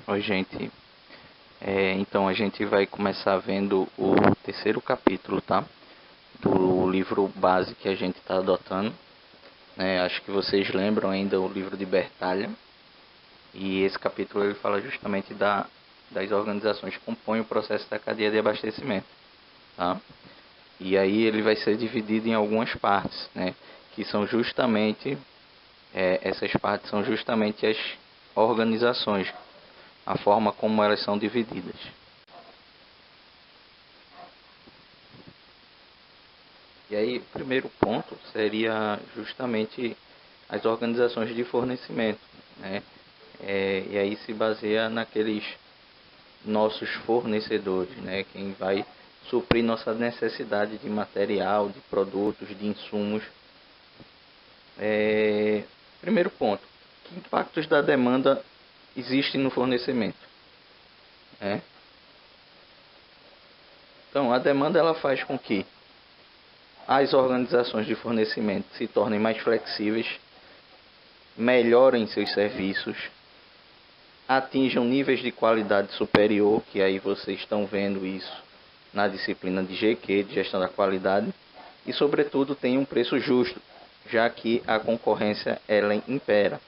Oi, gente. Então a gente vai começar vendo o terceiro capítulo, tá? Do livro base que a gente está adotando. Acho que vocês lembram ainda o livro de Bertalha. E esse capítulo ele fala justamente das organizações que compõem o processo da cadeia de abastecimento, tá? E aí ele vai ser dividido em algumas partes, né? Que são justamente, essas partes são justamente as organizações, a forma como elas são divididas. E aí, o primeiro ponto seria justamente as organizações de fornecimento, né? E aí se baseia naqueles nossos fornecedores, né? Quem vai suprir nossa necessidade de material, de produtos, de insumos. Primeiro ponto, que impactos da demanda existem no fornecimento? Né? Então, a demanda ela faz com que as organizações de fornecimento se tornem mais flexíveis, melhorem seus serviços, atinjam níveis de qualidade superior, que aí vocês estão vendo isso na disciplina de GQ, de gestão da qualidade, e sobretudo tem um preço justo, já que a concorrência ela impera.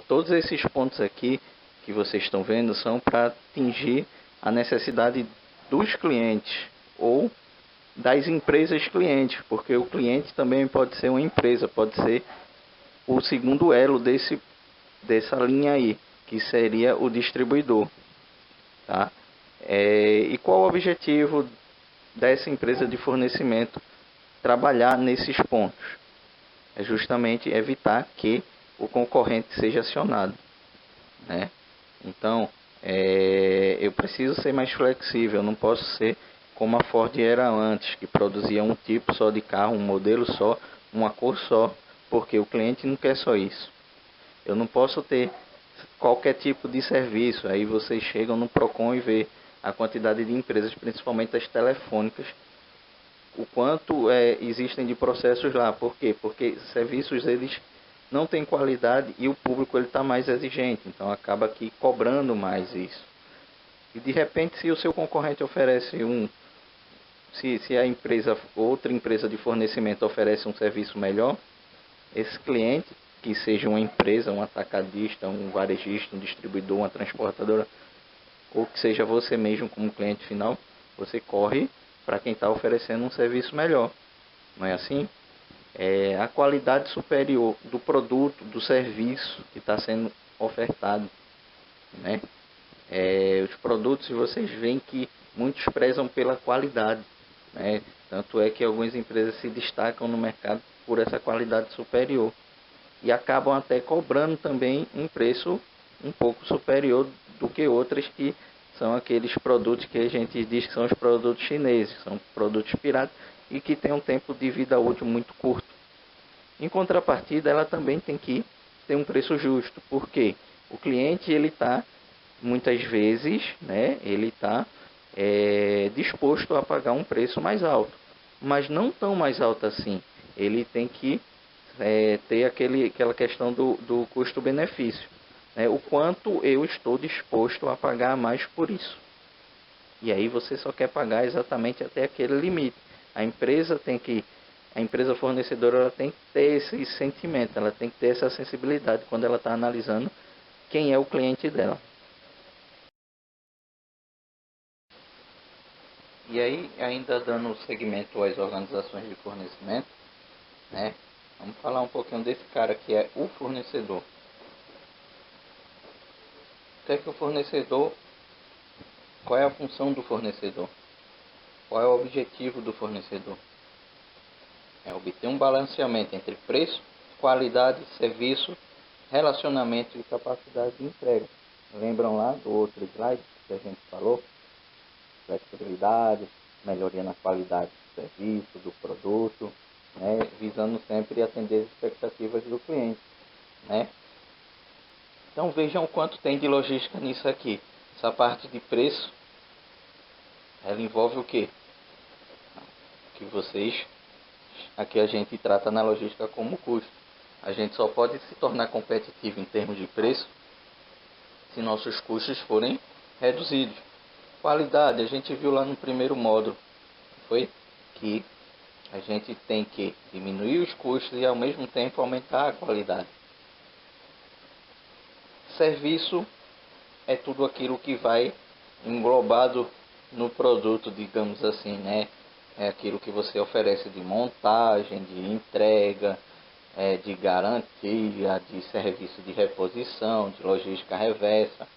Todos esses pontos aqui que vocês estão vendo são para atingir a necessidade dos clientes ou das empresas clientes, porque o cliente também pode ser uma empresa, pode ser o segundo elo dessa linha aí, que seria o distribuidor. Tá? E qual o objetivo dessa empresa de fornecimento trabalhar nesses pontos? É justamente evitar que o concorrente seja acionado. Né? Então, eu preciso ser mais flexível, não posso ser como a Ford era antes, que produzia um tipo só de carro, um modelo só, uma cor só, porque o cliente não quer só isso. Eu não posso ter qualquer tipo de serviço. Aí vocês chegam no Procon e vê a quantidade de empresas, principalmente as telefônicas, o quanto existem de processos lá. Por quê? Porque serviços eles não têm qualidade e o público ele está mais exigente, então acaba aqui cobrando mais isso. E de repente, se o seu concorrente oferece se a empresa, outra empresa de fornecimento oferece um serviço melhor, esse cliente, que seja uma empresa, um atacadista, um varejista, um distribuidor, uma transportadora, ou que seja você mesmo como cliente final, você corre para quem está oferecendo um serviço melhor. Não é assim? A qualidade superior do produto, do serviço que está sendo ofertado. Né? Os produtos, vocês veem que muitos prezam pela qualidade. Né? Tanto é que algumas empresas se destacam no mercado por essa qualidade superior. E acabam até cobrando também um preço um pouco superior do que outras que são aqueles produtos que a gente diz que são os produtos chineses, são produtos piratas e que têm um tempo de vida útil muito curto. Em contrapartida, ela também tem que ter um preço justo, porque o cliente ele está muitas vezes, né, ele está disposto a pagar um preço mais alto, mas não tão mais alto assim. Ele tem que ter aquela questão do custo-benefício. O quanto eu estou disposto a pagar mais por isso. E aí você só quer pagar exatamente até aquele limite. A empresa tem que, a empresa fornecedora ela tem que ter esse sentimento, ela tem que ter essa sensibilidade quando ela está analisando quem é o cliente dela. E aí, ainda dando segmento às organizações de fornecimento, né? Vamos falar um pouquinho desse cara que é o fornecedor. O que é que o fornecedor, qual é a função do fornecedor? Qual é o objetivo do fornecedor? É obter um balanceamento entre preço, qualidade, serviço, relacionamento e capacidade de entrega. Lembram lá do outro slide que a gente falou? Flexibilidade, melhoria na qualidade do serviço, do produto, né? Visando sempre atender as expectativas do cliente. Né? Então vejam o quanto tem de logística nisso aqui. Essa parte de preço, ela envolve o quê? Que vocês, aqui a gente trata na logística como custo. A gente só pode se tornar competitivo em termos de preço se nossos custos forem reduzidos. Qualidade, a gente viu lá no primeiro módulo, foi que a gente tem que diminuir os custos e ao mesmo tempo aumentar a qualidade. Serviço é tudo aquilo que vai englobado no produto, digamos assim, né? É aquilo que você oferece de montagem, de entrega, de garantia, de serviço de reposição, de logística reversa.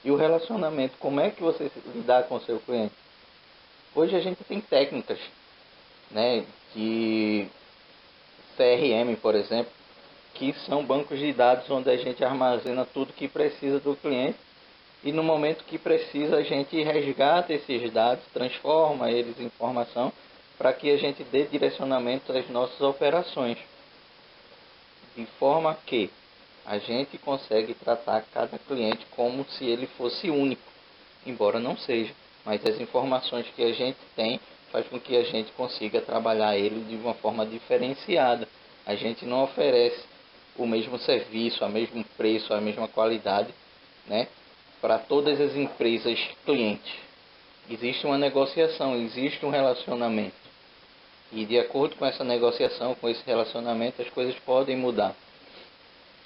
E o relacionamento, como é que você lidar com o seu cliente? Hoje a gente tem técnicas, né, de CRM, por exemplo, que são bancos de dados onde a gente armazena tudo que precisa do cliente e no momento que precisa a gente resgata esses dados, transforma eles em informação para que a gente dê direcionamento às nossas operações, de forma que a gente consegue tratar cada cliente como se ele fosse único, embora não seja, mas as informações que a gente tem faz com que a gente consiga trabalhar ele de uma forma diferenciada. A gente não oferece o mesmo serviço, o mesmo preço, a mesma qualidade, né, para todas as empresas clientes. Existe uma negociação, existe um relacionamento. E de acordo com essa negociação, com esse relacionamento, as coisas podem mudar.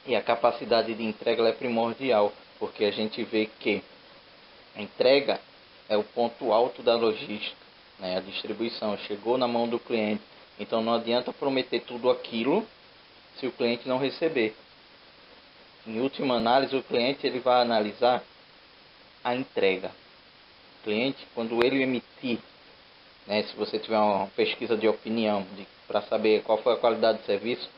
E a capacidade de entrega é primordial, porque a gente vê que a entrega é o ponto alto da logística, né? A distribuição chegou na mão do cliente. Então não adianta prometer tudo aquilo se o cliente não receber. Em última análise, o cliente ele vai analisar a entrega. O cliente, quando ele emitir, né, se você tiver uma pesquisa de opinião para saber qual foi a qualidade do serviço,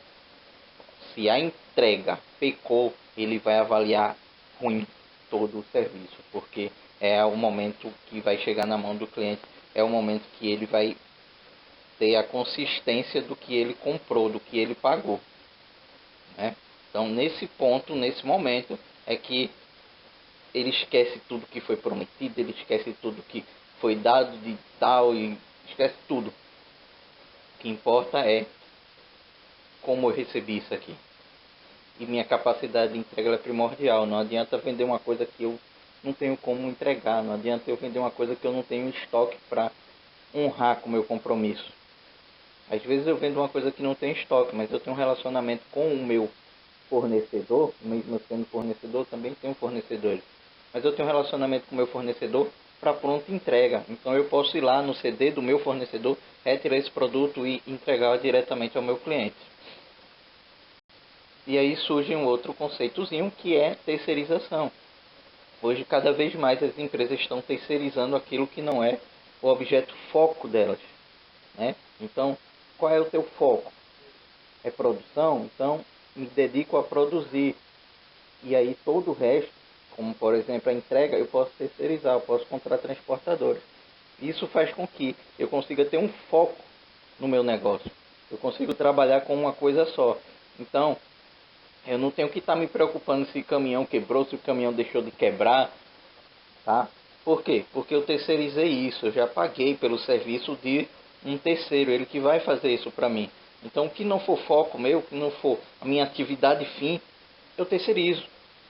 se a entrega pecou, ele vai avaliar ruim todo o serviço, porque é o momento que vai chegar na mão do cliente, é o momento que ele vai ter a consistência do que ele comprou, do que ele pagou, né? Então, nesse ponto, nesse momento, é que ele esquece tudo que foi prometido, ele esquece tudo que foi dado de tal e esquece tudo. O que importa é como eu recebi isso aqui. E minha capacidade de entrega é primordial. Não adianta vender uma coisa que eu não tenho como entregar. Não adianta eu vender uma coisa que eu não tenho estoque para honrar com o meu compromisso. Às vezes eu vendo uma coisa que não tem estoque, mas eu tenho um relacionamento com o meu fornecedor, mesmo sendo fornecedor, também tenho fornecedores. Mas eu tenho um relacionamento com o meu fornecedor para pronta entrega. Então eu posso ir lá no CD do meu fornecedor, retirar esse produto e entregar diretamente ao meu cliente. E aí surge um outro conceitozinho que é terceirização. Hoje cada vez mais as empresas estão terceirizando aquilo que não é o objeto foco delas, né? Então, qual é o teu foco? É produção? Então, me dedico a produzir. E aí todo o resto, como por exemplo a entrega, eu posso terceirizar, eu posso contratar transportadores. Isso faz com que eu consiga ter um foco no meu negócio. Eu consigo trabalhar com uma coisa só. Então, eu não tenho que estar me preocupando se o caminhão quebrou, se o caminhão deixou de quebrar, tá? Por quê? Porque eu terceirizei isso, eu já paguei pelo serviço de um terceiro, ele que vai fazer isso para mim. Então, o que não for foco meu, o que não for a minha atividade fim, eu terceirizo.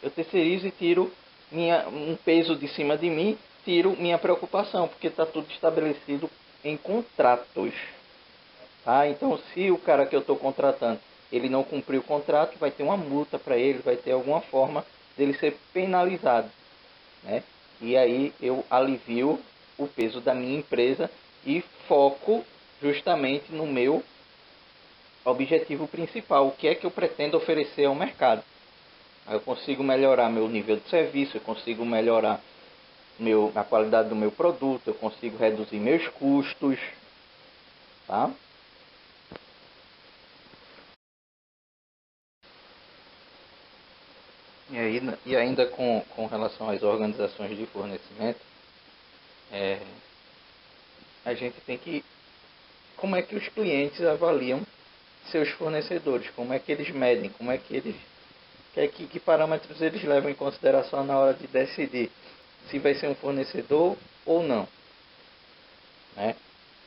Eu terceirizo e tiro um peso de cima de mim, tiro minha preocupação, porque está tudo estabelecido em contratos. Tá? Então, se o cara que eu estou contratando, ele não cumpriu o contrato, vai ter uma multa para ele, vai ter alguma forma dele ser penalizado, né? E aí eu alivio o peso da minha empresa e foco justamente no meu objetivo principal, o que é que eu pretendo oferecer ao mercado. Aí eu consigo melhorar meu nível de serviço, eu consigo melhorar a qualidade do meu produto, eu consigo reduzir meus custos, tá? E ainda com relação às organizações de fornecimento, é, a gente tem que... Como é que os clientes avaliam seus fornecedores? Como é que eles medem? Como é que eles... Que parâmetros eles levam em consideração na hora de decidir se vai ser um fornecedor ou não, né?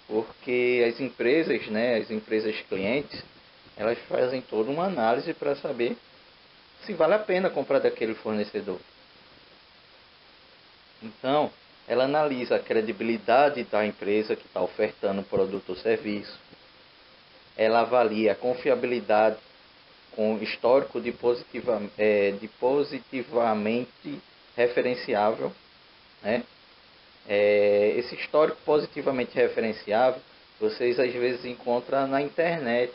Porque as empresas, né, as empresas clientes, elas fazem toda uma análise para saber se vale a pena comprar daquele fornecedor. Então, ela analisa a credibilidade da empresa que está ofertando o produto ou serviço. Ela avalia a confiabilidade com histórico de positivamente referenciável, né? Esse histórico positivamente referenciável, vocês às vezes encontram na internet.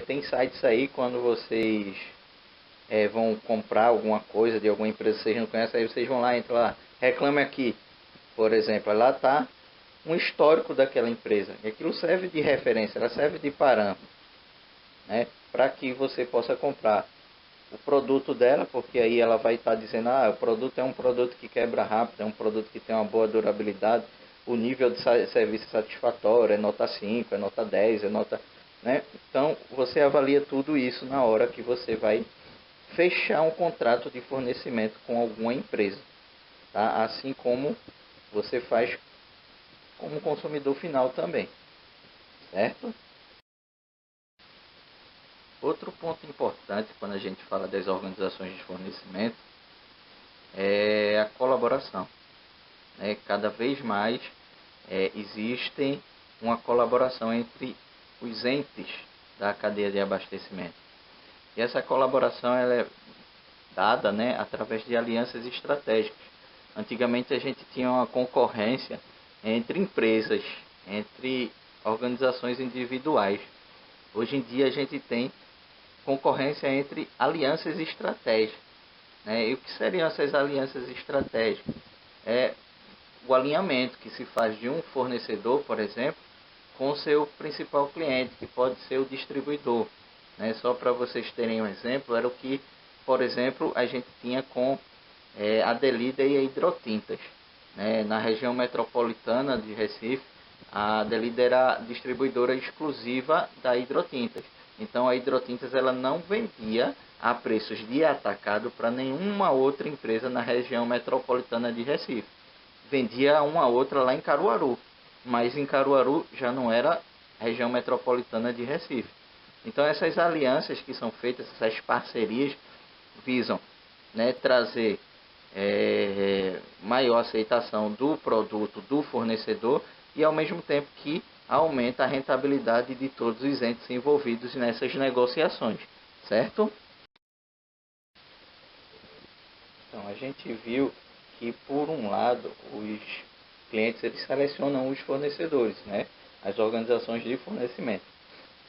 Tem sites aí, quando vocês vão comprar alguma coisa de alguma empresa que vocês não conhecem, aí vocês vão lá, entram lá, reclame aqui, por exemplo, lá está um histórico daquela empresa. E aquilo serve de referência, ela serve de parâmetro, né, para que você possa comprar o produto dela, porque aí ela vai estar dizendo, o produto é um produto que quebra rápido, é um produto que tem uma boa durabilidade, o nível de serviço satisfatório é nota 5, é nota 10, é nota... Né? Então, você avalia tudo isso na hora que você vai fechar um contrato de fornecimento com alguma empresa, tá? Assim como você faz como consumidor final também, certo? Outro ponto importante quando a gente fala das organizações de fornecimento é a colaboração. Cada vez mais existe uma colaboração entre os entes da cadeia de abastecimento. E essa colaboração ela é dada, através de alianças estratégicas. Antigamente a gente tinha uma concorrência entre empresas, entre organizações individuais. Hoje em dia a gente tem concorrência entre alianças estratégicas. E o que seriam essas alianças estratégicas? É o alinhamento que se faz de um fornecedor, por exemplo, com o seu principal cliente, que pode ser o distribuidor. Só para vocês terem um exemplo, era o que, por exemplo, a gente tinha com a Adelida e a Hidrotintas. Na região metropolitana de Recife, a Adelida era a distribuidora exclusiva da Hidrotintas. Então a Hidrotintas ela não vendia a preços de atacado para nenhuma outra empresa na região metropolitana de Recife. Vendia uma outra lá em Caruaru, mas em Caruaru já não era região metropolitana de Recife. Então essas alianças que são feitas, essas parcerias, visam trazer maior aceitação do produto do fornecedor e ao mesmo tempo que aumenta a rentabilidade de todos os entes envolvidos nessas negociações, certo? Então a gente viu que por um lado os clientes eles selecionam os fornecedores, as organizações de fornecimento.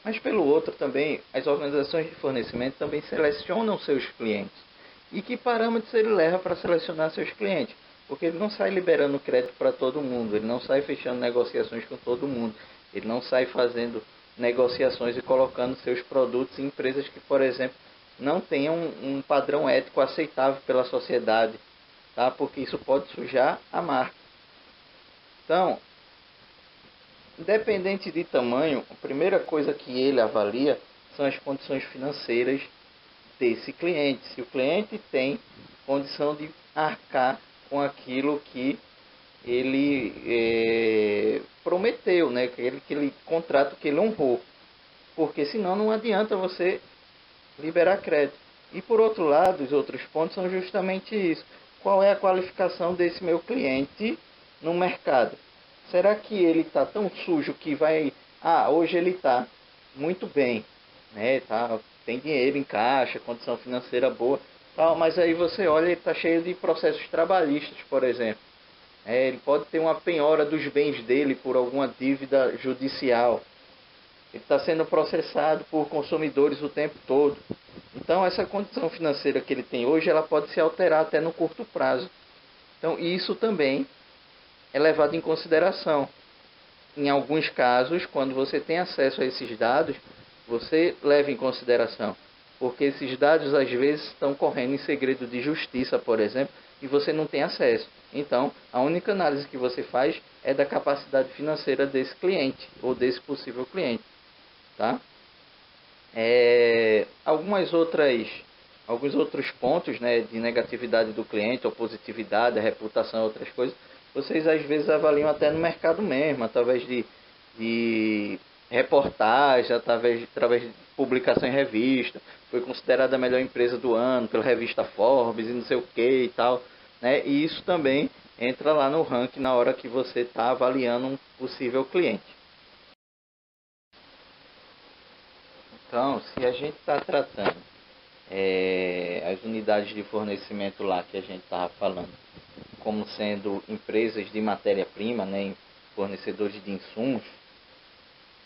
Mas pelo outro também, as organizações de fornecimento também selecionam seus clientes. E que parâmetros ele leva para selecionar seus clientes? Porque ele não sai liberando crédito para todo mundo, ele não sai fechando negociações com todo mundo, ele não sai fazendo negociações e colocando seus produtos em empresas que, por exemplo, não tenham um padrão ético aceitável pela sociedade, tá? Porque isso pode sujar a marca. Então, independente de tamanho, a primeira coisa que ele avalia são as condições financeiras desse cliente. Se o cliente tem condição de arcar com aquilo que ele prometeu, aquele contrato que ele honrou. Porque senão não adianta você liberar crédito. E por outro lado, os outros pontos são justamente isso. Qual é a qualificação desse meu cliente no mercado? Será que ele está tão sujo que vai... hoje ele está muito bem, tem dinheiro em caixa, condição financeira boa, mas aí você olha, ele está cheio de processos trabalhistas, por exemplo. Ele pode ter uma penhora dos bens dele por alguma dívida judicial. Ele está sendo processado por consumidores o tempo todo. Então, essa condição financeira que ele tem hoje, ela pode se alterar até no curto prazo. Então, isso também é levado em consideração. Em alguns casos, quando você tem acesso a esses dados, você leva em consideração. Porque esses dados, às vezes, estão correndo em segredo de justiça, por exemplo, e você não tem acesso. Então, a única análise que você faz é da capacidade financeira desse cliente, ou desse possível cliente. Tá? Alguns outros pontos de negatividade do cliente, ou positividade, a reputação, outras coisas, vocês às vezes avaliam até no mercado mesmo, através de reportagem, através de publicação em revista, foi considerada a melhor empresa do ano pela revista Forbes e não sei o que e tal. E isso também entra lá no ranking na hora que você está avaliando um possível cliente. Então, se a gente está tratando as unidades de fornecimento lá que a gente estava falando, como sendo empresas de matéria-prima, né, fornecedores de insumos,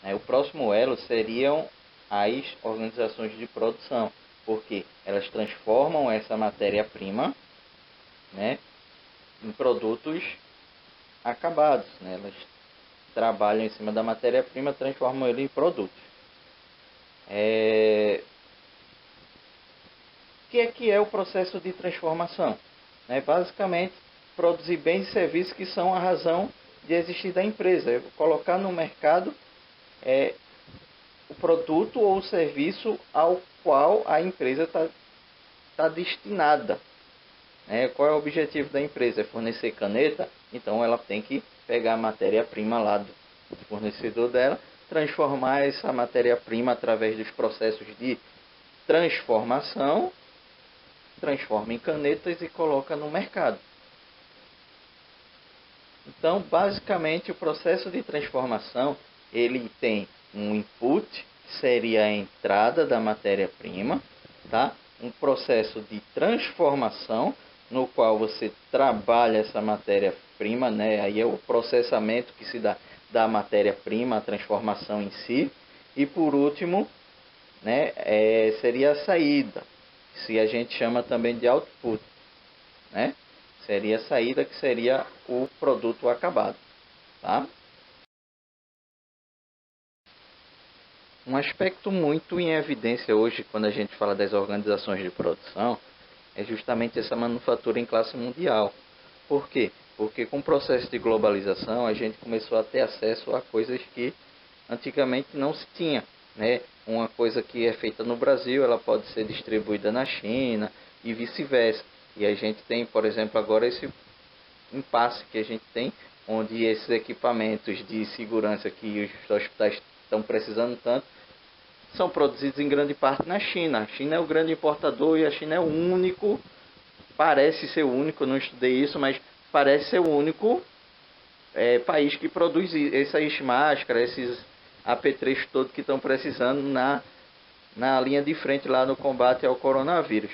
né, o próximo elo seriam as organizações de produção, porque elas transformam essa matéria-prima, né, em produtos acabados, né, elas trabalham em cima da matéria-prima, transformam ele em produtos. O que é o processo de transformação? Basicamente, produzir bens e serviços que são a razão de existir da empresa. Colocar no mercado o produto ou o serviço ao qual a empresa está destinada. Qual é o objetivo da empresa? É fornecer caneta? Então ela tem que pegar a matéria-prima lá do fornecedor dela, transformar essa matéria-prima através dos processos de transformação, transforma em canetas e coloca no mercado. Então, basicamente, o processo de transformação, ele tem um input, que seria a entrada da matéria-prima, tá? Um processo de transformação, no qual você trabalha essa matéria-prima, né? Aí é o processamento que se dá da matéria-prima, a transformação em si. E por último, né, seria a saída, que a gente chama também de output, né? Seria a saída, que seria o produto acabado, tá? Um aspecto muito em evidência hoje, quando a gente fala das organizações de produção, é justamente essa manufatura em classe mundial. Por quê? Porque com o processo de globalização, a gente começou a ter acesso a coisas que antigamente não se tinha, né? Uma coisa que é feita no Brasil, ela pode ser distribuída na China e vice-versa. E a gente tem, por exemplo, agora esse impasse que a gente tem, onde esses equipamentos de segurança que os hospitais estão precisando tanto, são produzidos em grande parte na China. A China é o grande importador e a China é o único, parece ser o único, eu não estudei isso, mas parece ser o único país que produz essas máscaras, esses apetrechos todos que estão precisando na linha de frente lá no combate ao coronavírus.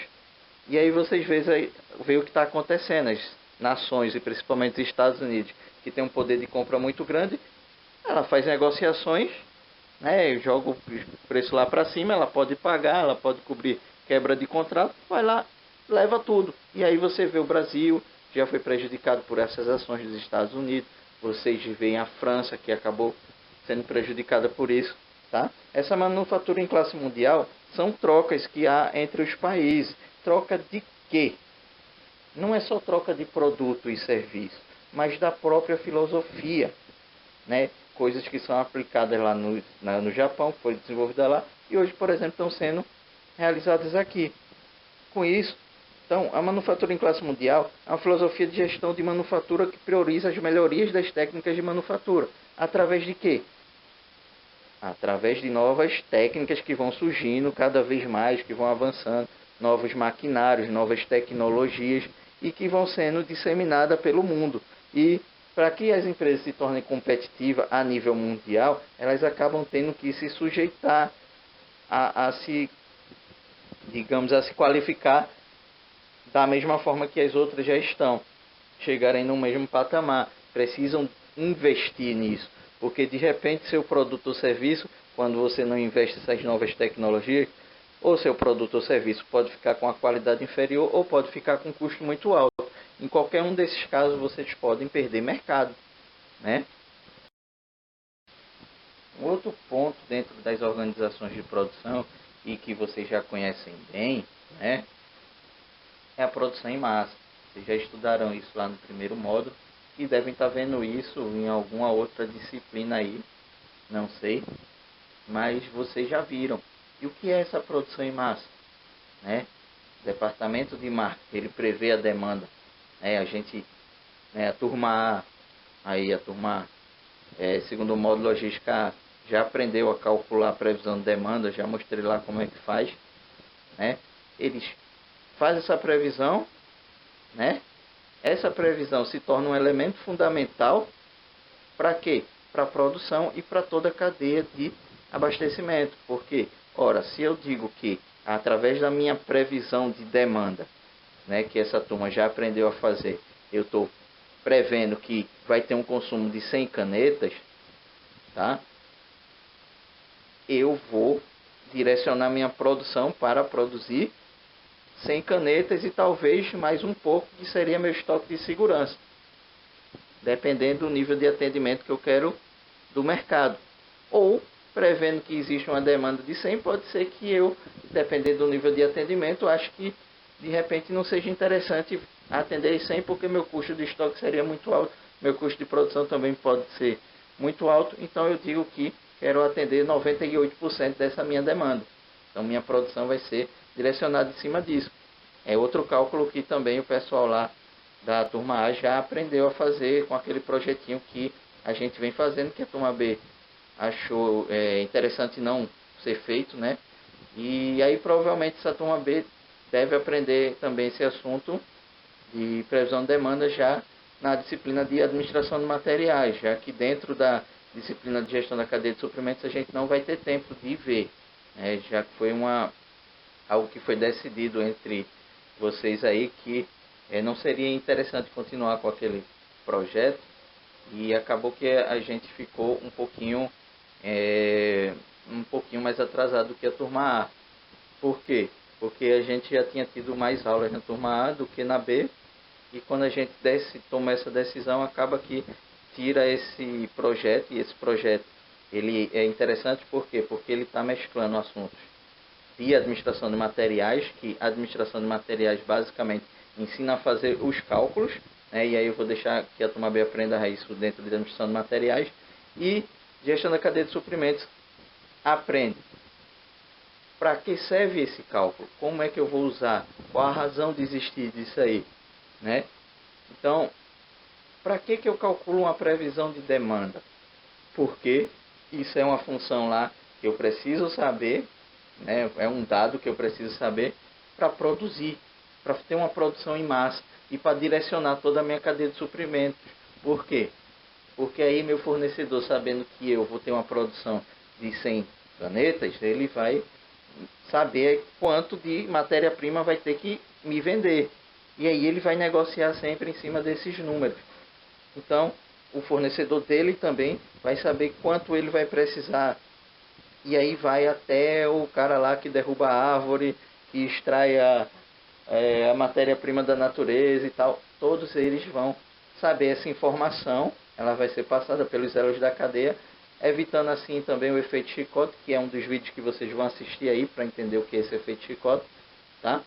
E aí vocês veem o que está acontecendo. As nações, e principalmente os Estados Unidos, que tem um poder de compra muito grande, ela faz negociações, né, joga o preço lá para cima, ela pode pagar, ela pode cobrir quebra de contrato, vai lá, leva tudo. E aí você vê o Brasil, já foi prejudicado por essas ações dos Estados Unidos, vocês veem a França, que acabou sendo prejudicada por isso. Tá? Essa manufatura em classe mundial são trocas que há entre os países. Troca de quê? Não é só troca de produto e serviço, mas da própria filosofia, né? Coisas que são aplicadas lá no Japão, que foi desenvolvida lá, e hoje, por exemplo, estão sendo realizadas aqui. Com isso, então, a manufatura em classe mundial é uma filosofia de gestão de manufatura que prioriza as melhorias das técnicas de manufatura. Através de quê? Através de novas técnicas que vão surgindo cada vez mais, que vão avançando, novos maquinários, novas tecnologias e que vão sendo disseminadas pelo mundo. E para que as empresas se tornem competitivas a nível mundial, elas acabam tendo que se sujeitar a se, digamos, a se qualificar da mesma forma que as outras já estão, chegarem no mesmo patamar. Precisam investir nisso, porque de repente seu produto ou serviço, quando você não investe nessas novas tecnologias, ou seu produto ou serviço pode ficar com a qualidade inferior ou pode ficar com um custo muito alto. Em qualquer um desses casos vocês podem perder mercado, né? Um outro ponto dentro das organizações de produção e que vocês já conhecem bem, né, é a produção em massa. Vocês já estudaram isso lá no primeiro módulo e devem estar vendo isso em alguma outra disciplina aí, não sei, mas vocês já viram. E o que é essa produção em massa? Né? O departamento de marketing, ele prevê a demanda. A gente, a turma A, aí a turma segundo o módulo logística A, já aprendeu a calcular a previsão de demanda, já mostrei lá como é que faz. Né? Eles fazem essa previsão, né? essa previsão se torna um elemento fundamental para quê? Para a produção e para toda a cadeia de abastecimento. Porque, ora, se eu digo que através da minha previsão de demanda, né, que essa turma já aprendeu a fazer, eu estou prevendo que vai ter um consumo de 100 canetas, tá? Eu vou direcionar minha produção para produzir 100 canetas e talvez mais um pouco, que seria meu estoque de segurança, dependendo do nível de atendimento que eu quero do mercado. Ou, prevendo que existe uma demanda de 100, pode ser que eu, dependendo do nível de atendimento, acho que de repente não seja interessante atender 100 porque meu custo de estoque seria muito alto, meu custo de produção também pode ser muito alto, então eu digo que quero atender 98% dessa minha demanda. Então minha produção vai ser direcionada em cima disso. É outro cálculo que também o pessoal lá da turma A já aprendeu a fazer com aquele projetinho que a gente vem fazendo, que a turma B achou interessante não ser feito, né? E aí provavelmente essa turma B deve aprender também esse assunto de previsão de demanda já na disciplina de administração de materiais, já que dentro da disciplina de gestão da cadeia de suprimentos a gente não vai ter tempo de ver, né? Já que foi algo que foi decidido entre vocês aí que não seria interessante continuar com aquele projeto e acabou que a gente ficou um pouquinho mais atrasado do que a turma A. Por quê? Porque a gente já tinha tido mais aulas na turma A do que na B e quando a gente toma essa decisão acaba que tira esse projeto e esse projeto ele é interessante por quê? Porque ele está mesclando assuntos de administração de materiais, que a administração de materiais basicamente ensina a fazer os cálculos, né? E aí eu vou deixar que a turma B aprenda isso dentro de administração de materiais, e gestão da cadeia de suprimentos aprende para que serve esse cálculo, como é que eu vou usar, qual a razão de existir disso aí, né? Então, para que eu calculo uma previsão de demanda? Porque isso é uma função lá que eu preciso saber, né? É um dado que eu preciso saber para produzir, para ter uma produção em massa e para direcionar toda a minha cadeia de suprimentos. Por quê? Porque aí meu fornecedor, sabendo que eu vou ter uma produção de 100 canetas, ele vai saber quanto de matéria-prima vai ter que me vender. E aí ele vai negociar sempre em cima desses números. Então, o fornecedor dele também vai saber quanto ele vai precisar. E aí vai até o cara lá que derruba a árvore, que extrai a matéria-prima da natureza e tal. Todos eles vão saber essa informação. Ela vai ser passada pelos elos da cadeia, evitando assim também o efeito chicote, que é um dos vídeos que vocês vão assistir aí para entender o que é esse efeito chicote, tá?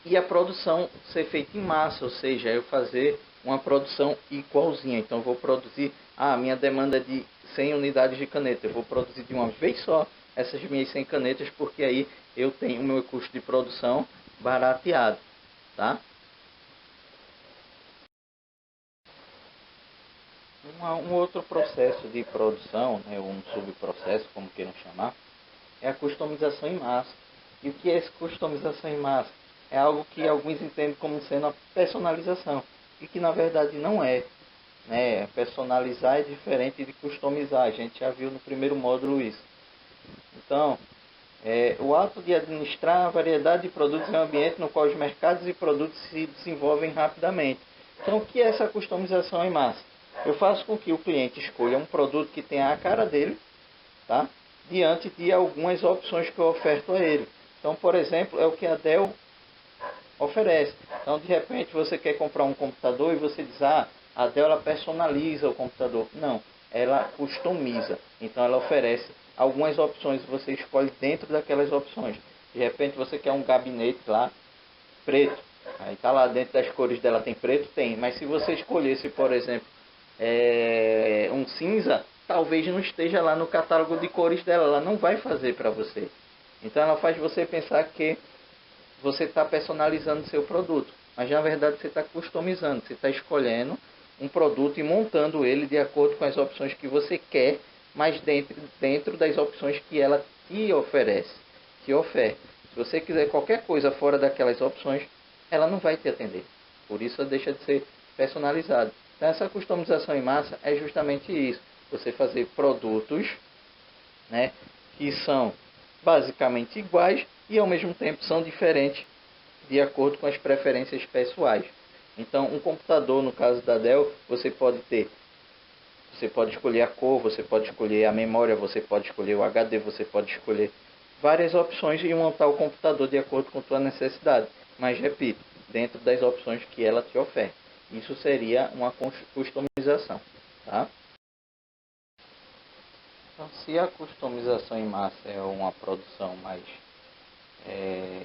E a produção ser feita em massa, ou seja, eu fazer uma produção igualzinha. Então, eu vou produzir, a minha demanda é de 100 unidades de caneta, eu vou produzir de uma vez só essas minhas 100 canetas, porque aí eu tenho o meu custo de produção barateado, tá? Um outro processo de produção, né, um subprocesso, como queiram chamar, é a customização em massa. E o que é essa customização em massa? É algo que alguns entendem como sendo a personalização, e que na verdade não é. Né? Personalizar é diferente de customizar, a gente já viu no primeiro módulo isso. Então, o ato de administrar a variedade de produtos em um ambiente no qual os mercados e produtos se desenvolvem rapidamente. Então, o que é essa customização em massa? Eu faço com que o cliente escolha um produto que tenha a cara dele, tá? Diante de algumas opções que eu oferto a ele. Então, por exemplo, é o que a Dell oferece. Então, de repente, você quer comprar um computador e você diz, a Dell ela personaliza o computador. Não, ela customiza. Então, ela oferece algumas opções, você escolhe dentro daquelas opções. De repente, você quer um gabinete lá, preto. Aí tá lá dentro das cores dela, tem preto? Tem. Mas se você escolhesse, por exemplo, um cinza, talvez não esteja lá no catálogo de cores dela. Ela não vai fazer para você. Então, ela faz você pensar que você está personalizando seu produto, mas na verdade você está customizando, você está escolhendo um produto e montando ele de acordo com as opções que você quer, mas dentro das opções que ela te oferece, te oferece. Se você quiser qualquer coisa fora daquelas opções, ela não vai te atender. por isso deixa de ser personalizado. Então essa customização em massa é justamente isso, você fazer produtos, né, que são basicamente iguais e ao mesmo tempo são diferentes de acordo com as preferências pessoais. Então um computador, no caso da Dell, você pode escolher a cor, você pode escolher a memória, você pode escolher o HD, você pode escolher várias opções e montar o computador de acordo com a sua necessidade. Mas repito, dentro das opções que ela te oferece. Isso seria uma customização, tá? Então, se a customização em massa é uma produção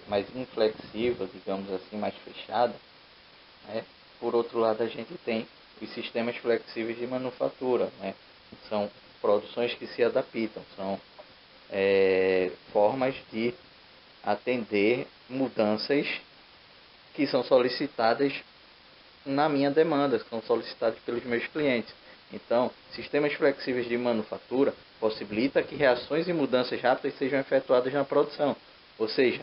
mais inflexível, digamos assim, mais fechada, né? Por outro lado, a gente tem os sistemas flexíveis de manufatura, né? São produções que se adaptam, são formas de atender mudanças que são solicitadas na minha demanda, que são solicitadas pelos meus clientes. Então, sistemas flexíveis de manufatura possibilita que reações e mudanças rápidas sejam efetuadas na produção. Ou seja,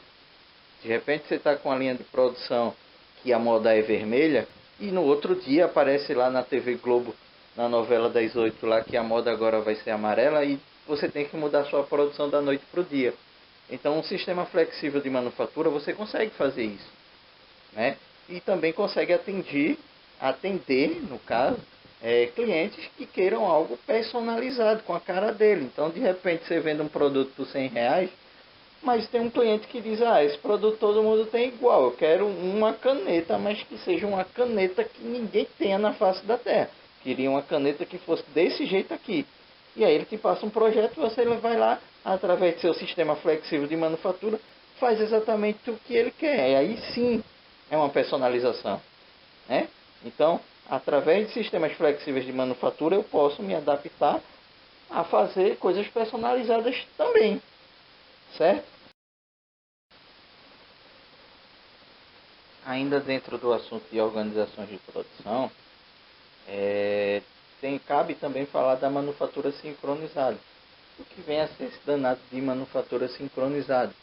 de repente você está com a linha de produção que a moda é vermelha e no outro dia aparece lá na TV Globo, na novela das 8 lá, que a moda agora vai ser amarela e você tem que mudar sua produção da noite para o dia. Então, um sistema flexível de manufatura, você consegue fazer isso, né? E também consegue atender, no caso, clientes que queiram algo personalizado com a cara dele. Então, de repente, você vende um produto por R$ 100, mas tem um cliente que diz, esse produto todo mundo tem igual, eu quero uma caneta, mas que seja uma caneta que ninguém tenha na face da terra. Queria uma caneta que fosse desse jeito aqui. E aí ele te passa um projeto, você vai lá, através do seu sistema flexível de manufatura, faz exatamente o que ele quer. E aí sim é uma personalização, né? Então, através de sistemas flexíveis de manufatura, eu posso me adaptar a fazer coisas personalizadas também, certo? Ainda dentro do assunto de organizações de produção, cabe também falar da manufatura sincronizada. O que vem a ser esse danado de manufatura sincronizada?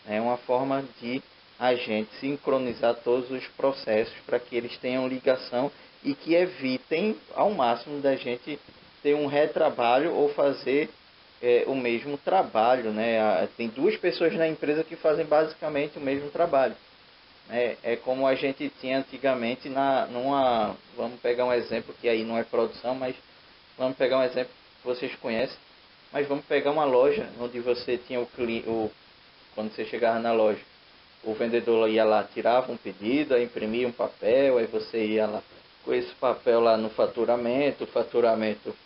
É uma forma de a gente sincronizar todos os processos para que eles tenham ligação e que evitem ao máximo da gente ter um retrabalho ou fazer o mesmo trabalho, né? Tem duas pessoas na empresa que fazem basicamente o mesmo trabalho. É como a gente tinha antigamente vamos pegar um exemplo que aí não é produção, mas vamos pegar um exemplo que vocês conhecem, mas vamos pegar uma loja onde você tinha quando você chegava na loja, o vendedor ia lá, tirava um pedido, aí imprimia um papel, aí você ia lá com esse papel lá no faturamento, o faturamento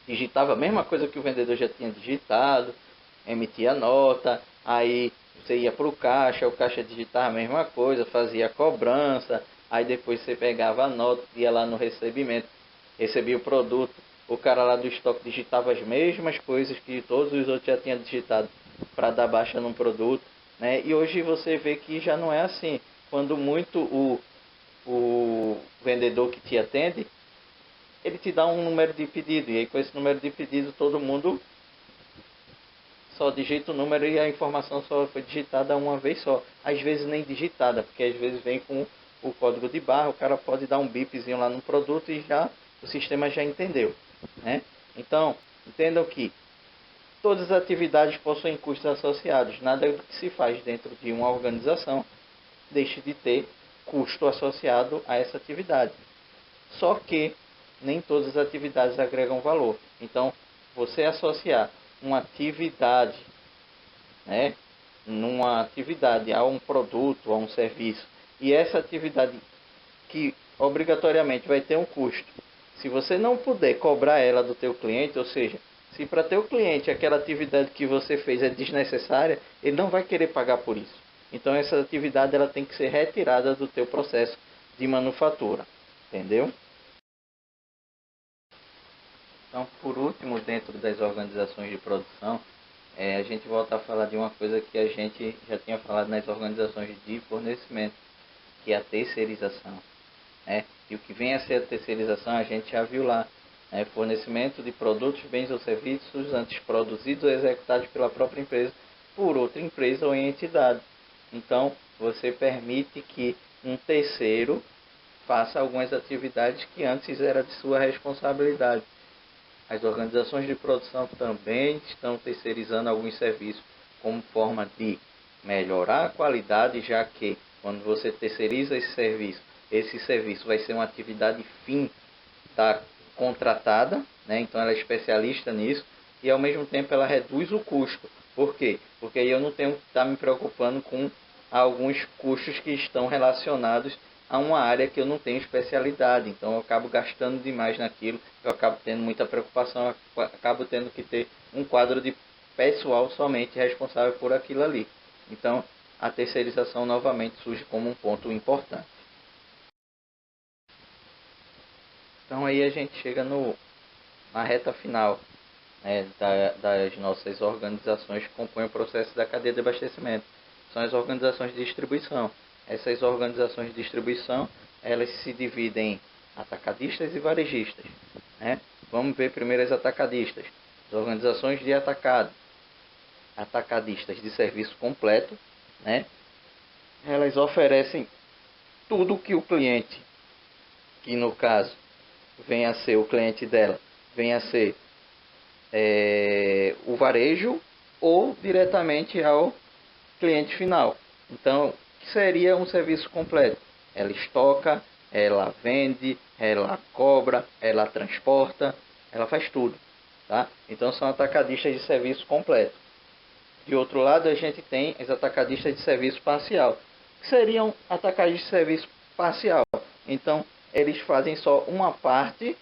digitava a mesma coisa que o vendedor já tinha digitado, emitia nota, aí você ia para o caixa digitava a mesma coisa, fazia a cobrança, aí depois você pegava a nota, ia lá no recebimento, recebia o produto, o cara lá do estoque digitava as mesmas coisas que todos os outros já tinham digitado para dar baixa num produto, né? E hoje você vê que já não é assim. Quando muito o vendedor que te atende, ele te dá um número de pedido, e aí com esse número de pedido todo mundo só digita o número e a informação só foi digitada uma vez só. Às vezes nem digitada, porque às vezes vem com o código de barra, o cara pode dar um bipzinho lá no produto e já o sistema já entendeu, né? Então, entendam que todas as atividades possuem custos associados. Nada do que se faz dentro de uma organização deixe de ter custo associado a essa atividade. Só que nem todas as atividades agregam valor. Então, você associar uma atividade, né, numa atividade a um produto, a um serviço, e essa atividade que obrigatoriamente vai ter um custo. Se você não puder cobrar ela do teu cliente, ou seja, se para teu cliente aquela atividade que você fez é desnecessária, ele não vai querer pagar por isso. Então essa atividade ela tem que ser retirada do teu processo de manufatura, entendeu? Então, por último, dentro das organizações de produção, a gente volta a falar de uma coisa que a gente já tinha falado nas organizações de fornecimento, que é a terceirização, né? E o que vem a ser a terceirização, a gente já viu lá, né? Fornecimento de produtos, bens ou serviços antes produzidos ou executados pela própria empresa por outra empresa ou entidade. Então, você permite que um terceiro faça algumas atividades que antes era de sua responsabilidade. As organizações de produção também estão terceirizando alguns serviços como forma de melhorar a qualidade, já que quando você terceiriza esse serviço vai ser uma atividade fim da contratada, né? Então ela é especialista nisso e ao mesmo tempo ela reduz o custo. Por quê? Porque aí eu não tenho que estar me preocupando com alguns custos que estão relacionados a uma área que eu não tenho especialidade. Então eu acabo gastando demais naquilo, eu acabo tendo muita preocupação, eu acabo tendo que ter um quadro de pessoal somente responsável por aquilo ali. Então a terceirização novamente surge como um ponto importante. Então aí a gente chega na reta final, né, das nossas organizações que compõem o processo da cadeia de abastecimento. São as organizações de distribuição. Essas organizações de distribuição, elas se dividem em atacadistas e varejistas, né? Vamos ver primeiro as atacadistas. As organizações de atacado. Atacadistas de serviço completo, né? Elas oferecem tudo que o cliente, que no caso venha a ser o cliente dela, venha a ser o varejo ou diretamente ao cliente final. Então, seria um serviço completo. Ela estoca, ela vende, ela cobra, ela transporta, ela faz tudo. Tá? Então, são atacadistas de serviço completo. De outro lado, a gente tem os atacadistas de serviço parcial, que seriam atacadistas de serviço parcial. Então, eles fazem só uma parte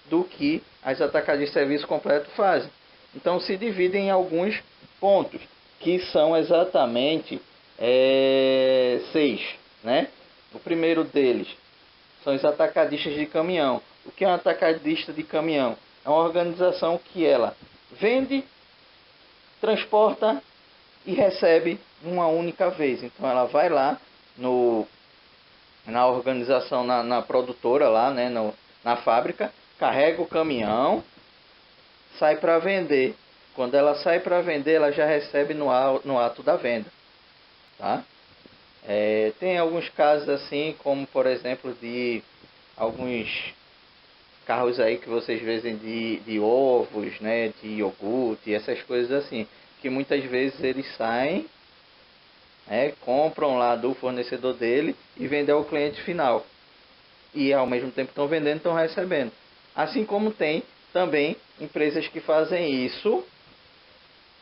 do que as atacadistas de serviço completo fazem. Então, se dividem em alguns pontos, que são exatamente 6. Né? O primeiro deles são os atacadistas de caminhão. O que é um atacadista de caminhão? É uma organização que ela vende, transporta e recebe uma única vez. Então ela vai lá na organização, na produtora lá, né, na fábrica, carrega o caminhão, sai para vender. Quando ela sai para vender, ela já recebe no ato da venda. Tá? Tem alguns casos assim, como por exemplo de alguns carros aí que vocês veem de ovos, né, de iogurte, essas coisas assim, que muitas vezes eles saem, compram lá do fornecedor dele e vendem ao cliente final. E ao mesmo tempo estão vendendo, estão recebendo. Assim como tem também empresas que fazem isso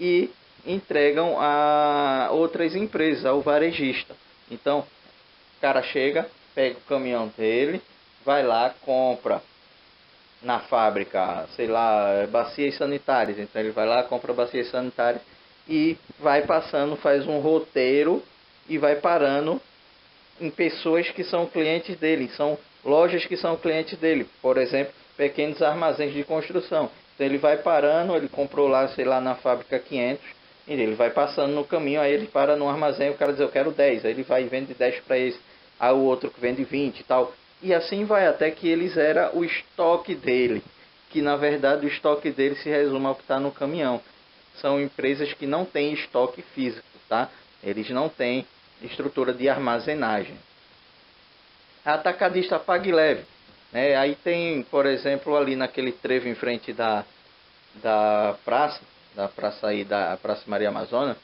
e entregam a outras empresas, ao varejista. Então, o cara chega, pega o caminhão dele, vai lá, compra na fábrica, sei lá, bacias sanitárias. Então ele vai lá, compra bacias sanitárias e vai passando, faz um roteiro e vai parando em pessoas que são clientes dele, são lojas que são clientes dele, por exemplo, pequenos armazéns de construção. Então ele vai parando, ele comprou lá, sei lá, na fábrica 500, e ele vai passando no caminho, aí ele para no armazém, o cara diz, eu quero 10, aí ele vai e vende 10 para esse, aí o outro que vende 20 e tal. E assim vai até que ele zera o estoque dele, que na verdade o estoque dele se resume ao que está no caminhão. São empresas que não têm estoque físico, tá? Eles não têm estrutura de armazenagem. A atacadista Pague Leve, né? Aí tem, por exemplo, ali naquele trevo em frente da praça aí da Praça Maria Amazônia,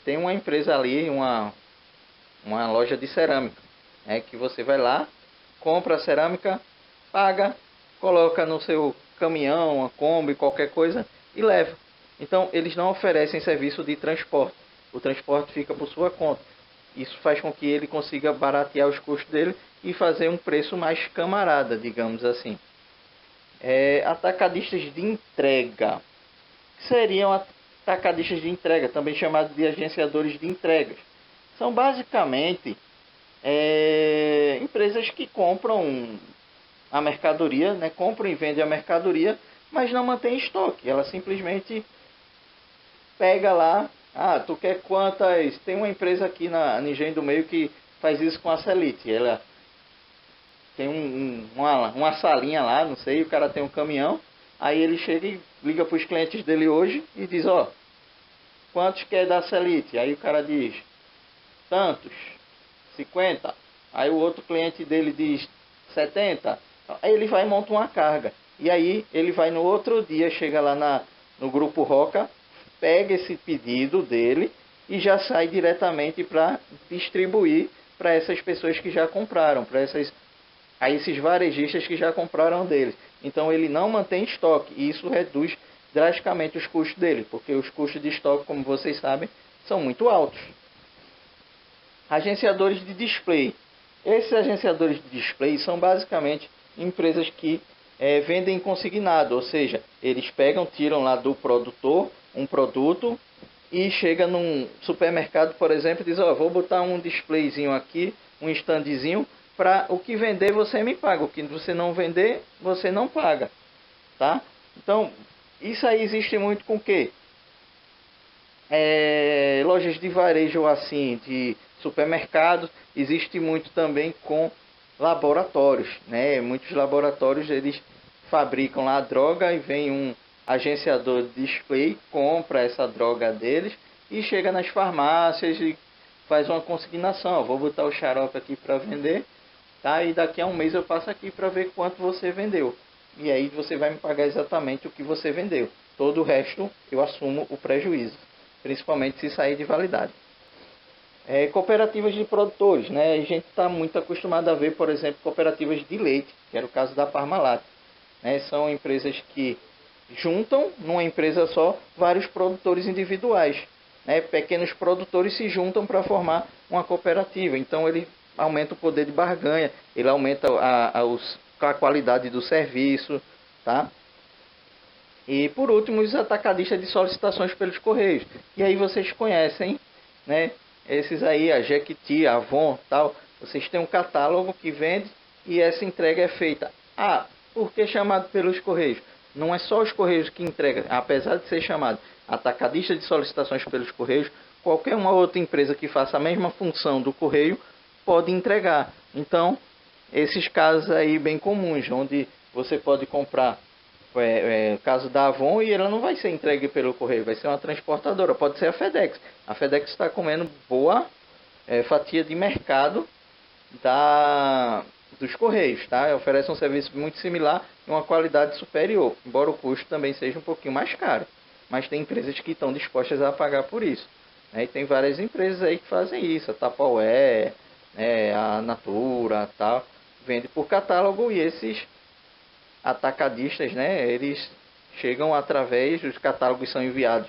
tem uma empresa ali, uma loja de cerâmica, né? Que você vai lá, compra a cerâmica, paga, coloca no seu caminhão, uma Kombi, qualquer coisa e leva. Então eles não oferecem serviço de transporte. O transporte fica por sua conta. Isso faz com que ele consiga baratear os custos dele e fazer um preço mais camarada, digamos assim. Atacadistas de entrega. Seriam atacadistas de entrega, também chamados de agenciadores de entregas. São basicamente empresas que compram a mercadoria, né? Compram e vendem a mercadoria, mas não mantém estoque. Ela simplesmente pega lá, tu quer quantas? Tem uma empresa aqui na Engenho do Meio que faz isso com a Celite. Ela tem uma salinha lá, não sei, o cara tem um caminhão, aí ele chega e liga para os clientes dele hoje e diz, quantos quer da Celite? Aí o cara diz, tantos. 50. Aí o outro cliente dele diz 70. Aí ele vai e monta uma carga. E aí ele vai no outro dia, chega lá no grupo Roca, pega esse pedido dele e já sai diretamente para distribuir para essas pessoas que já compraram, para esses varejistas que já compraram dele. Então ele não mantém estoque e isso reduz drasticamente os custos dele, porque os custos de estoque, como vocês sabem, são muito altos. Agenciadores de display. Esses agenciadores de display são basicamente empresas que vendem consignado, ou seja, eles tiram lá do produtor um produto e chega num supermercado, por exemplo, e diz: ó, vou botar um displayzinho aqui, um standzinho, para o que vender você me paga, o que você não vender você não paga, tá? Então, isso aí existe muito com o quê? Lojas de varejo assim, de supermercados, existe muito também com laboratórios, né? Muitos laboratórios eles fabricam lá a droga e vem um agenciador de display, compra essa droga deles e chega nas farmácias e faz uma consignação. Vou botar o xarope aqui para vender, tá? E daqui a um mês eu passo aqui para ver quanto você vendeu. E aí você vai me pagar exatamente o que você vendeu. Todo o resto eu assumo o prejuízo, principalmente se sair de validade. Cooperativas de produtores, né? A gente está muito acostumado a ver, por exemplo, cooperativas de leite, que era o caso da Parmalat, né? São empresas que juntam numa empresa só vários produtores individuais, né? Pequenos produtores se juntam para formar uma cooperativa. Então ele aumenta o poder de barganha, ele aumenta a qualidade do serviço, tá? E por último, os atacadistas de solicitações pelos correios. E aí vocês conhecem, né? Esses aí, a Jequiti, a Avon, tal. Vocês têm um catálogo que vende e essa entrega é feita. Ah, por que chamado pelos correios? Não é só os correios que entregam, apesar de ser chamado atacadista de solicitações pelos correios, qualquer uma outra empresa que faça a mesma função do correio pode entregar. Então, esses casos aí bem comuns, onde você pode comprar caso da Avon e ela não vai ser entregue pelo correio, vai ser uma transportadora, pode ser a FedEx. A FedEx está comendo boa fatia de mercado dos correios, tá? Oferece um serviço muito similar e uma qualidade superior, embora o custo também seja um pouquinho mais caro. Mas tem empresas que estão dispostas a pagar por isso, né? E tem várias empresas aí que fazem isso, a Tupperware, a Natura, tal, vende por catálogo e esses atacadistas, né, eles chegam através, os catálogos são enviados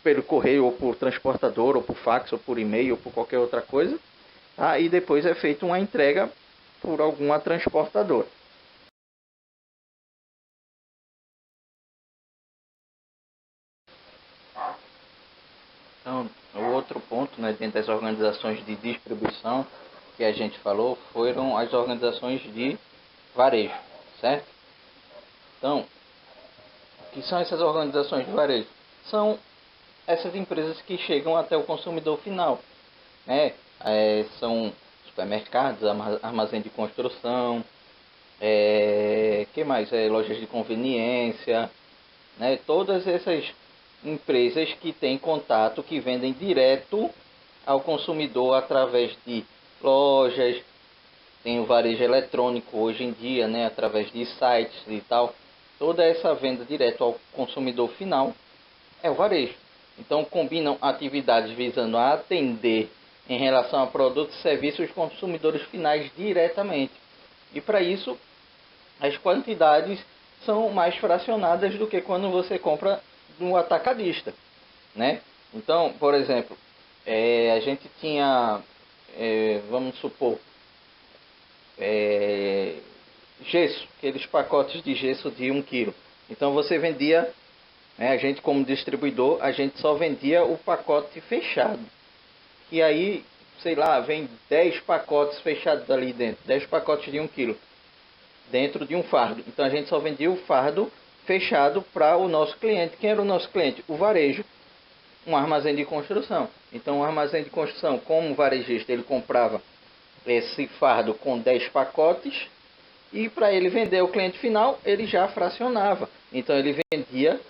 pelo correio ou por transportador ou por fax ou por e-mail ou por qualquer outra coisa, tá? E depois é feita uma entrega por alguma transportadora. Então, o outro ponto, né, dentro das organizações de distribuição que a gente falou, foram as organizações de varejo, certo? Então, o que são essas organizações de varejo? São essas empresas que chegam até o consumidor final, né? São supermercados, armazém de construção, que mais? Lojas de conveniência, né? Todas essas empresas que têm contato, que vendem direto ao consumidor através de lojas, tem o varejo eletrônico hoje em dia, né? Através de sites e tal. Toda essa venda direto ao consumidor final é o varejo. Então combinam atividades visando a atender em relação a produtos e serviços os consumidores finais diretamente. E para isso as quantidades são mais fracionadas do que quando você compra no atacadista, né? Então, por exemplo, a gente tinha, vamos supor, gesso, aqueles pacotes de gesso de 1 kg. Então você vendia, né, a gente como distribuidor, a gente só vendia o pacote fechado. E aí, sei lá, vem 10 pacotes fechados ali dentro, 10 pacotes de 1 kg dentro de um fardo. Então a gente só vendia o fardo fechado para o nosso cliente. Quem era o nosso cliente? O varejo, um armazém de construção. Então o armazém de construção, como varejista, ele comprava esse fardo com 10 pacotes e para ele vender ao cliente final, ele já fracionava. Então ele vendia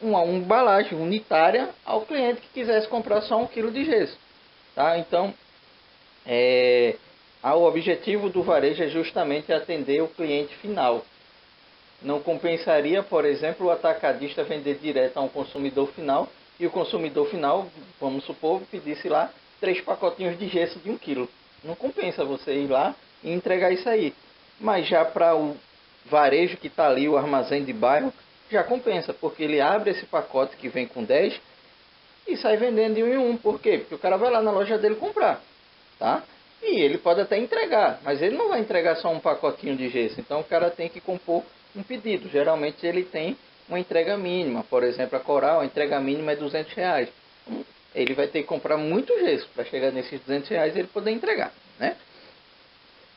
uma embalagem unitária ao cliente que quisesse comprar só 1 kg de gesso, tá? Então O objetivo do varejo é justamente atender o cliente final. Não compensaria, por exemplo, o atacadista vender direto a um consumidor final e o consumidor final, vamos supor, pedisse lá 3 pacotinhos de gesso de 1 quilo. Não compensa você ir lá e entregar isso aí. Mas já para o varejo que está ali, o armazém de bairro, já compensa, porque ele abre esse pacote que vem com 10 e sai vendendo de um em um. Por quê? Porque o cara vai lá na loja dele comprar, tá? E ele pode até entregar, mas ele não vai entregar só um pacotinho de gesso. Então o cara tem que compor um pedido. Geralmente ele tem uma entrega mínima. Por exemplo, a Coral, a entrega mínima é R$ 200. Ele vai ter que comprar muito gesso para chegar nesses R$ 200 e ele poder entregar, né?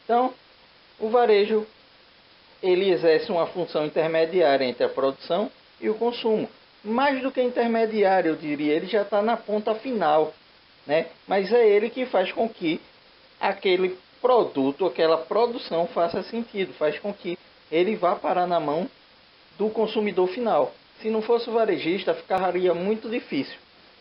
Então, o varejo ele exerce uma função intermediária entre a produção e o consumo. Mais do que intermediário, eu diria, ele já está na ponta final, né? Mas é ele que faz com que aquele produto, aquela produção faça sentido, faz com que ele vá parar na mão do consumidor final. Se não fosse o varejista, ficaria muito difícil,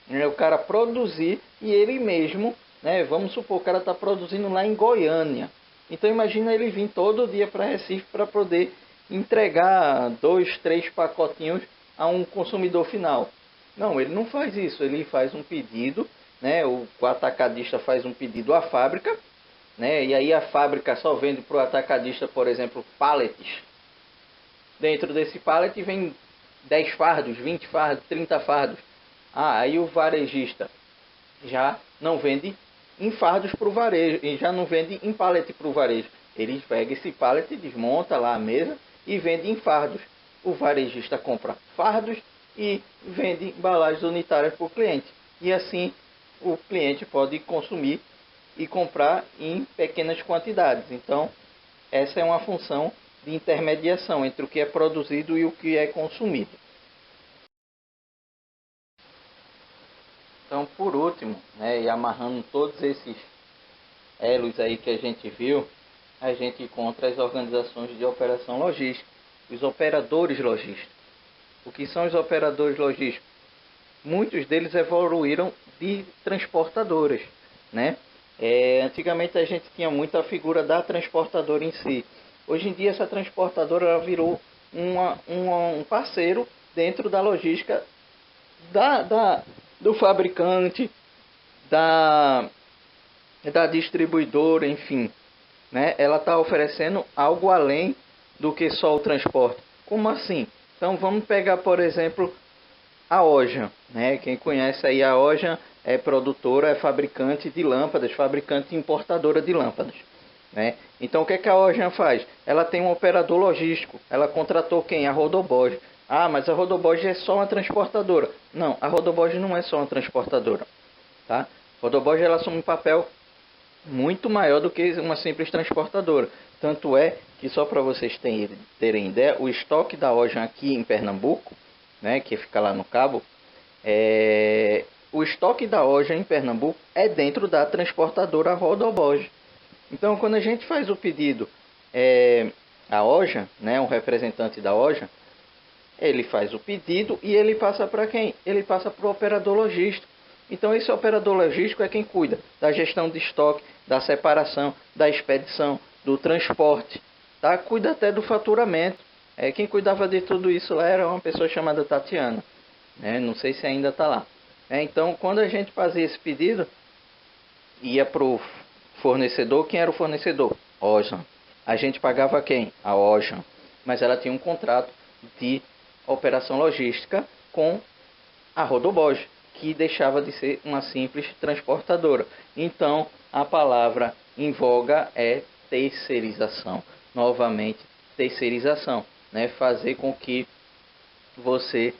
né? O cara produzir e ele mesmo, né? Vamos supor, o cara está produzindo lá em Goiânia. Então imagina ele vir todo dia para Recife para poder entregar 2, 3 pacotinhos a um consumidor final. Não, ele não faz isso. Ele faz um pedido, né? O atacadista faz um pedido à fábrica, né? E aí a fábrica só vende para o atacadista, por exemplo, pallets. Dentro desse pallet vem 10 fardos, 20 fardos, 30 fardos. Aí o varejista já não vende em fardos para o varejo, e já não vende em pallet para o varejo. Ele pega esse pallet, desmonta lá a mesa e vende em fardos. O varejista compra fardos e vende embalagens unitárias para o cliente. E assim o cliente pode consumir e comprar em pequenas quantidades. Então, essa é uma função de intermediação entre o que é produzido e o que é consumido. Então, por último, né, e amarrando todos esses elos aí que a gente viu, a gente encontra as organizações de operação logística, os operadores logísticos. O que são os operadores logísticos? Muitos deles evoluíram de transportadoras, né? Antigamente a gente tinha muito a figura da transportadora em si. Hoje em dia essa transportadora ela virou um parceiro dentro da logística do fabricante, da distribuidora, enfim, né? Ela está oferecendo algo além do que só o transporte. Como assim? Então vamos pegar, por exemplo, a Ojan, né? Quem conhece aí a Ojan é produtora, é fabricante de lâmpadas, fabricante e importadora de lâmpadas, né? Então o que a Ojan faz? Ela tem um operador logístico. Ela contratou quem? A Rodobosch. Mas a Rodobosch é só uma transportadora. Não, a Rodobosch não é só uma transportadora, tá? A Rodobosch ela assume um papel muito maior do que uma simples transportadora. Tanto é que, só para vocês terem ideia, o estoque da Ojan aqui em Pernambuco, né, que fica lá no Cabo, o estoque da Ojan em Pernambuco é dentro da transportadora Rodobosch. Então, quando a gente faz o pedido, a Ojan, né, um representante da Ojan, ele faz o pedido e ele passa para quem? Ele passa para o operador logístico. Então esse operador logístico é quem cuida da gestão de estoque, da separação, da expedição, do transporte, tá? Cuida até do faturamento. Quem cuidava de tudo isso lá era uma pessoa chamada Tatiana, né? Não sei se ainda está lá. Então quando a gente fazia esse pedido, ia para o fornecedor. Quem era o fornecedor? Ojan. A gente pagava quem? A Ojan. Mas ela tinha um contrato de operação logística com a Rodobosch, que deixava de ser uma simples transportadora. Então, a palavra em voga é terceirização. Novamente, terceirização, né? Fazer com que você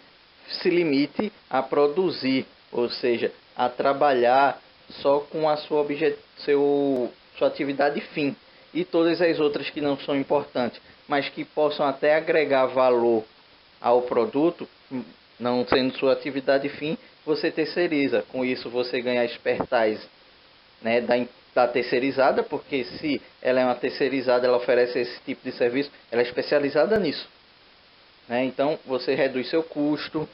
se limite a produzir, ou seja, a trabalhar só com a sua atividade fim, e todas as outras que não são importantes, mas que possam até agregar valor ao produto, não sendo sua atividade fim, você terceiriza. Com isso você ganha expertise, né, da terceirizada, porque se ela é uma terceirizada, ela oferece esse tipo de serviço, ela é especializada nisso, né? Então você reduz seu custo,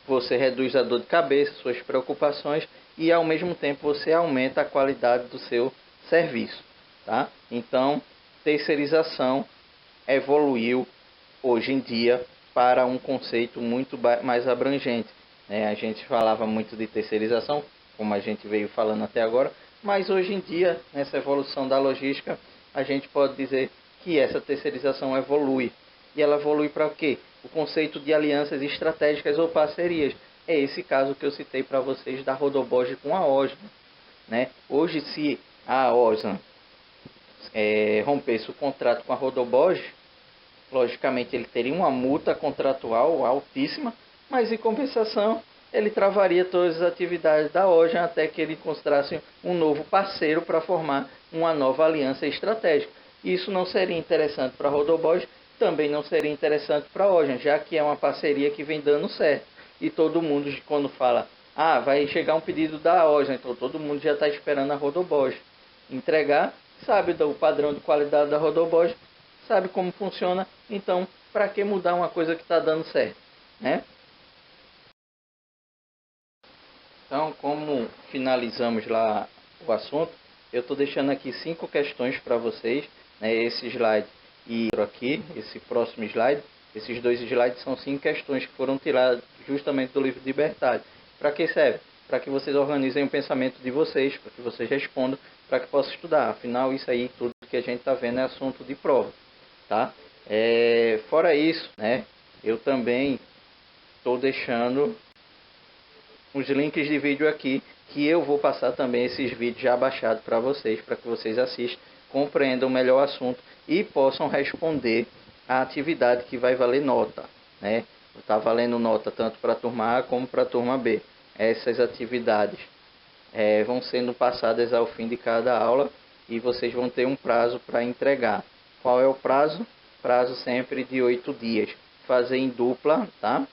você reduz a dor de cabeça, suas preocupações, e ao mesmo tempo você aumenta a qualidade do seu serviço, tá? Então, terceirização evoluiu hoje em dia para um conceito muito mais abrangente, né? A gente falava muito de terceirização, como a gente veio falando até agora, mas hoje em dia, nessa evolução da logística, a gente pode dizer que essa terceirização evolui. E ela evolui para o quê? O conceito de alianças estratégicas ou parcerias. É esse caso que eu citei para vocês da Rodoboge com a Osram, né? Hoje, se a Osram rompesse o contrato com a Rodoboge, logicamente ele teria uma multa contratual altíssima, mas em compensação ele travaria todas as atividades da Osram até que ele encontrasse um novo parceiro para formar uma nova aliança estratégica. Isso não seria interessante para a Rodoboge, também não seria interessante para a Osram, já que é uma parceria que vem dando certo. E todo mundo, quando fala, vai chegar um pedido da Osram, então todo mundo já está esperando a Rodoboge entregar, sabe do padrão de qualidade da Rodoboge, sabe como funciona, então para que mudar uma coisa que está dando certo, né? Então, como finalizamos lá o assunto, eu estou deixando aqui 5 questões para vocês, né? Esse slide e aqui, esse próximo slide, esses 2 slides são 5 questões que foram tiradas justamente do livro de Bertazzi. Para que serve? Para que vocês organizem o pensamento de vocês, para que vocês respondam, para que possam estudar. Afinal, isso aí, tudo que a gente está vendo é assunto de prova, tá? Fora isso, né? Eu também estou deixando os links de vídeo aqui, que eu vou passar também esses vídeos já baixados para que vocês assistam, compreendam melhor o assunto e possam responder a atividade que vai valer nota, né? Está valendo nota tanto para a turma A como para a turma B. Essas atividades vão sendo passadas ao fim de cada aula e vocês vão ter um prazo para entregar. Qual é o prazo? Prazo sempre de 8 dias. Fazer em dupla, tá?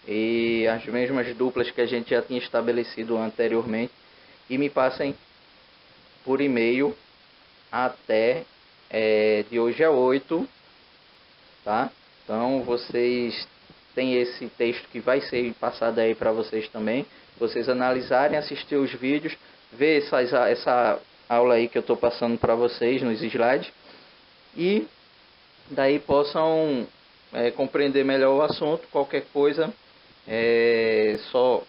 E as mesmas duplas que a gente já tinha estabelecido anteriormente, e me passem por e-mail até de hoje a 8, tá? Então vocês têm esse texto que vai ser passado aí para vocês também, vocês analisarem, assistir os vídeos, ver essa aula aí que eu estou passando para vocês nos slides, e daí possam compreender melhor o assunto. Qualquer coisa só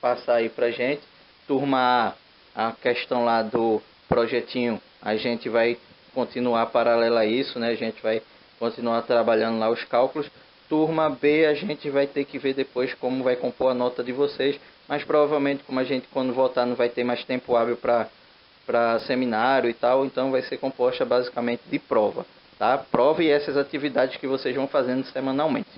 passar aí pra gente. Turma a questão lá do projetinho, a gente vai continuar paralela a isso, né? A gente vai continuar trabalhando lá os cálculos. Turma B, a gente vai ter que ver depois como vai compor a nota de vocês, mas provavelmente, como a gente quando voltar não vai ter mais tempo hábil para seminário e tal, então vai ser composta basicamente de prova, tá? Prova e essas atividades que vocês vão fazendo semanalmente.